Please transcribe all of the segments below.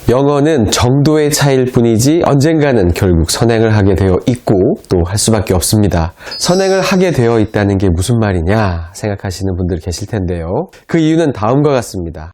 영어는 정도의 차이일 뿐이지 언젠가는 결국 선행을 하게 되어 있고 또 할 수밖에 없습니다. 선행을 하게 되어 있다는 게 무슨 말이냐 생각하시는 분들 계실 텐데요. 그 이유는 다음과 같습니다.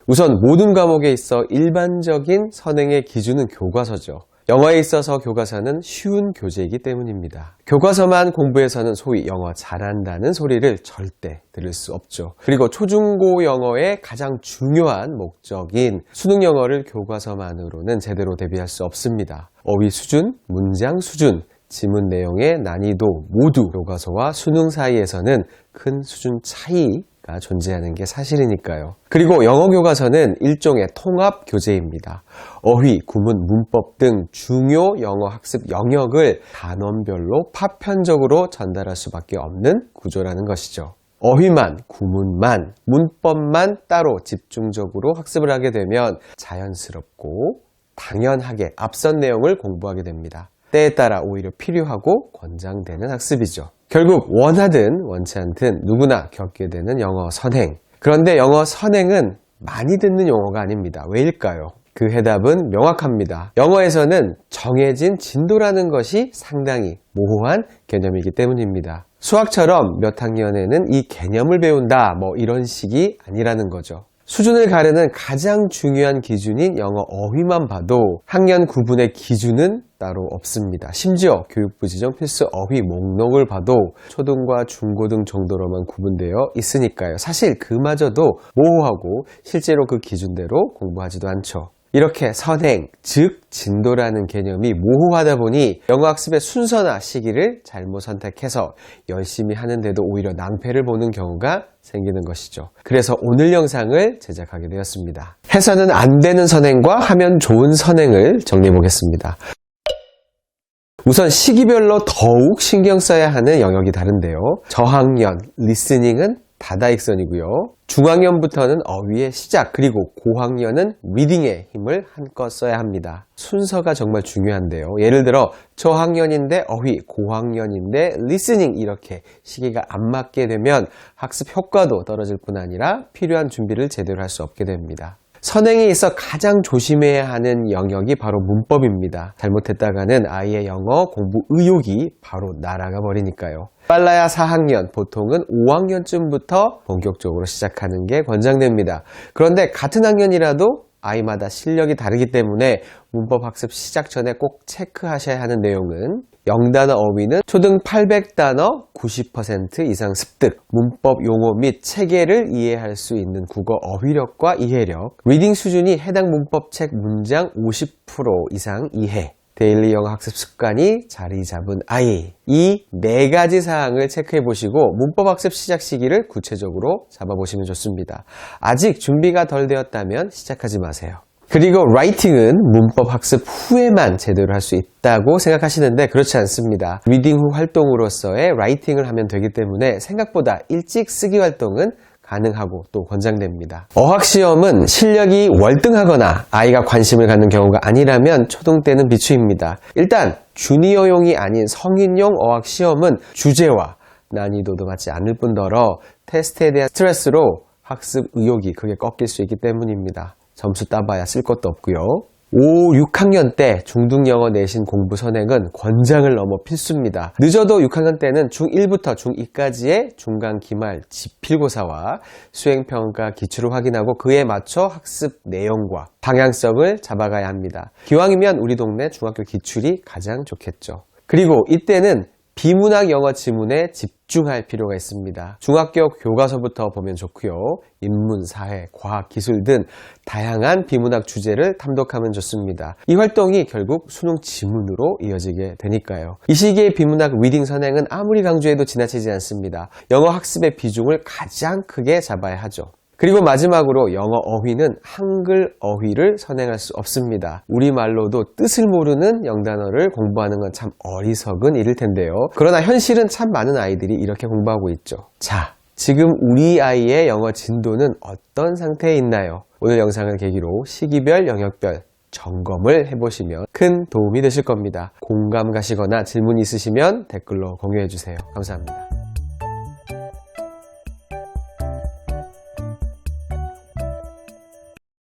우선 모든 과목에 있어 일반적인 선행의 기준은 교과서죠. 영어에 있어서 교과서는 쉬운 교재이기 때문입니다. 교과서만 공부해서는 소위 영어 잘한다는 소리를 절대 들을 수 없죠. 그리고 초중고 영어의 가장 중요한 목적인 수능 영어를 교과서만으로는 제대로 대비할 수 없습니다. 어휘 수준, 문장 수준, 지문 내용의 난이도 모두 교과서와 수능 사이에서는 큰 수준 차이가 존재하는 게 사실이니까요. 그리고 영어 교과서는 일종의 통합 교재입니다. 어휘, 구문, 문법 등 중요 영어 학습 영역을 단원별로 파편적으로 전달할 수밖에 없는 구조라는 것이죠. 어휘만, 구문만, 문법만 따로 집중적으로 학습을 하게 되면 자연스럽고 당연하게 앞선 내용을 공부하게 됩니다. 때에 따라 오히려 필요하고 권장되는 학습이죠. 결국 원하든 원치 않든 누구나 겪게 되는 영어 선행. 그런데 영어 선행은 많이 듣는 용어가 아닙니다. 왜일까요? 그 해답은 명확합니다. 영어에서는 정해진 진도라는 것이 상당히 모호한 개념이기 때문입니다. 수학처럼 몇 학년에는 이 개념을 배운다 이런 식이 아니라는 거죠. 수준을 가르는 가장 중요한 기준인 영어 어휘만 봐도 학년 구분의 기준은 따로 없습니다. 심지어 교육부 지정 필수 어휘 목록을 봐도 초등과 중고등 정도로만 구분되어 있으니까요. 사실 그마저도 모호하고 실제로 그 기준대로 공부하지도 않죠. 이렇게 선행, 즉 진도라는 개념이 모호하다 보니 영어 학습의 순서나 시기를 잘못 선택해서 열심히 하는데도 오히려 낭패를 보는 경우가 생기는 것이죠. 그래서 오늘 영상을 제작하게 되었습니다. 해서는 안 되는 선행과 하면 좋은 선행을 정리해 보겠습니다. 우선 시기별로 더욱 신경 써야 하는 영역이 다른데요. 저학년, 리스닝은 다다익선이고요. 중학년부터는 어휘의 시작, 그리고 고학년은 리딩에 힘을 한껏 써야 합니다. 순서가 정말 중요한데요. 예를 들어 저학년인데 어휘, 고학년인데 리스닝 이렇게 시기가 안 맞게 되면 학습 효과도 떨어질 뿐 아니라 필요한 준비를 제대로 할 수 없게 됩니다. 선행에 있어 가장 조심해야 하는 영역이 바로 문법입니다. 잘못했다가는 아이의 영어 공부 의욕이 바로 날아가 버리니까요. 빨라야 4학년, 보통은 5학년쯤부터 본격적으로 시작하는 게 권장됩니다. 그런데 같은 학년이라도 아이마다 실력이 다르기 때문에 문법 학습 시작 전에 꼭 체크하셔야 하는 내용은 영단어 어휘는 초등 800단어 90% 이상 습득, 문법 용어 및 체계를 이해할 수 있는 국어 어휘력과 이해력, 리딩 수준이 해당 문법책 문장 50% 이상 이해, 데일리 영어 학습 습관이 자리 잡은 아이, 이 4가지 사항을 체크해 보시고 문법 학습 시작 시기를 구체적으로 잡아보시면 좋습니다. 아직 준비가 덜 되었다면 시작하지 마세요. 그리고 라이팅은 문법 학습 후에만 제대로 할 수 있다고 생각하시는데 그렇지 않습니다. 리딩 후 활동으로서의 라이팅을 하면 되기 때문에 생각보다 일찍 쓰기 활동은 가능하고 또 권장됩니다. 어학시험은 실력이 월등하거나 아이가 관심을 갖는 경우가 아니라면 초등 때는 비추입니다. 일단 주니어용이 아닌 성인용 어학시험은 주제와 난이도도 맞지 않을 뿐더러 테스트에 대한 스트레스로 학습 의욕이 크게 꺾일 수 있기 때문입니다. 점수 따봐야 쓸 것도 없고요. 5, 6학년 때 중등 영어 내신 공부 선행은 권장을 넘어 필수입니다. 늦어도 6학년 때는 중1부터 중2까지의 중간 기말 지필고사와 수행평가 기출을 확인하고 그에 맞춰 학습 내용과 방향성을 잡아가야 합니다. 기왕이면 우리 동네 중학교 기출이 가장 좋겠죠. 그리고 이때는 비문학 영어 지문에 집중할 필요가 있습니다. 중학교 교과서부터 보면 좋고요. 인문, 사회, 과학, 기술 등 다양한 비문학 주제를 탐독하면 좋습니다. 이 활동이 결국 수능 지문으로 이어지게 되니까요. 이 시기의 비문학 리딩 선행은 아무리 강조해도 지나치지 않습니다. 영어 학습의 비중을 가장 크게 잡아야 하죠. 그리고 마지막으로 영어 어휘는 한글 어휘를 선행할 수 없습니다. 우리말로도 뜻을 모르는 영단어를 공부하는 건 참 어리석은 일일 텐데요. 그러나 현실은 참 많은 아이들이 이렇게 공부하고 있죠. 자, 지금 우리 아이의 영어 진도는 어떤 상태에 있나요? 오늘 영상을 계기로 시기별, 영역별 점검을 해보시면 큰 도움이 되실 겁니다. 공감 가시거나 질문 있으시면 댓글로 공유해주세요. 감사합니다.